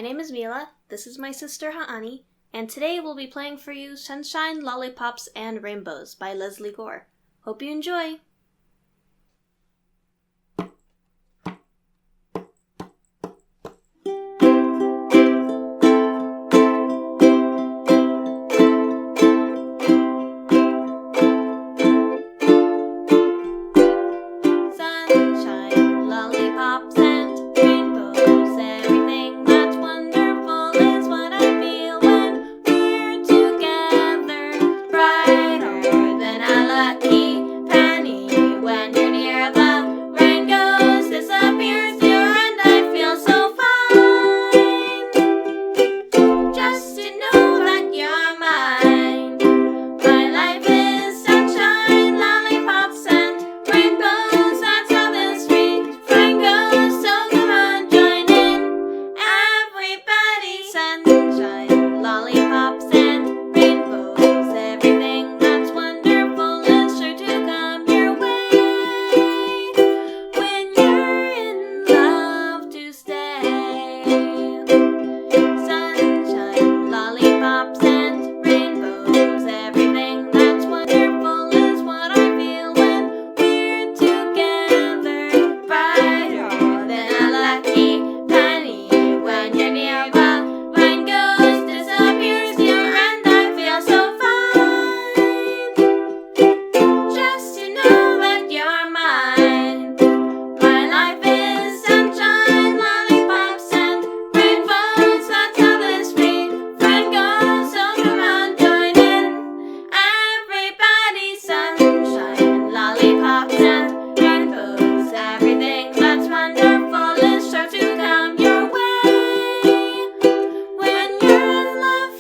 My name is Mila, this is my sister Ha'ani, and today we'll be playing for you Sunshine, Lollipops, and Rainbows by Leslie Gore. Hope you enjoy! Sunshine, lollipops, and rainbows, everything that's wonderful is what I feel when we're together. Brighter than a lucky penny when you're near, the rain goes, disappears, dear, and I feel so fine. Just to know that you're mine. My life is sunshine, lollipops, and rainbows. That's how this sweet friend goes. So come on, join in, everybody. Sunshine, lollipops, and rainbows. Everything that's wonderful is sure to come your way when you're in love to stay. Sunshine, lollipops, and rainbows. Everything that's wonderful is what I feel when we're together. Brighter than a lucky penny when you're near, the rain goes, disappears, dear, and I feel so fine. Just to know that you're mine. My life is sunshine, lollipops, and rainbows. That's how this sweet friend goes. So come on, join in, everybody. Sunshine, lollipops, and rainbows. Everything that's wonderful is sure to come your way when you're in love,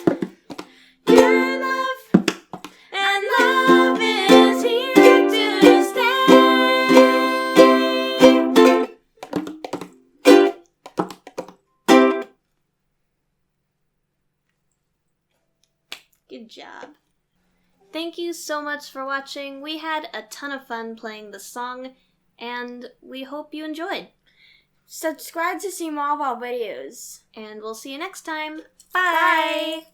and love is here to stay. Good job. Thank you so much for watching. We had a ton of fun playing the song, and we hope you enjoyed. Subscribe to see more of our videos. And we'll see you next time. Bye!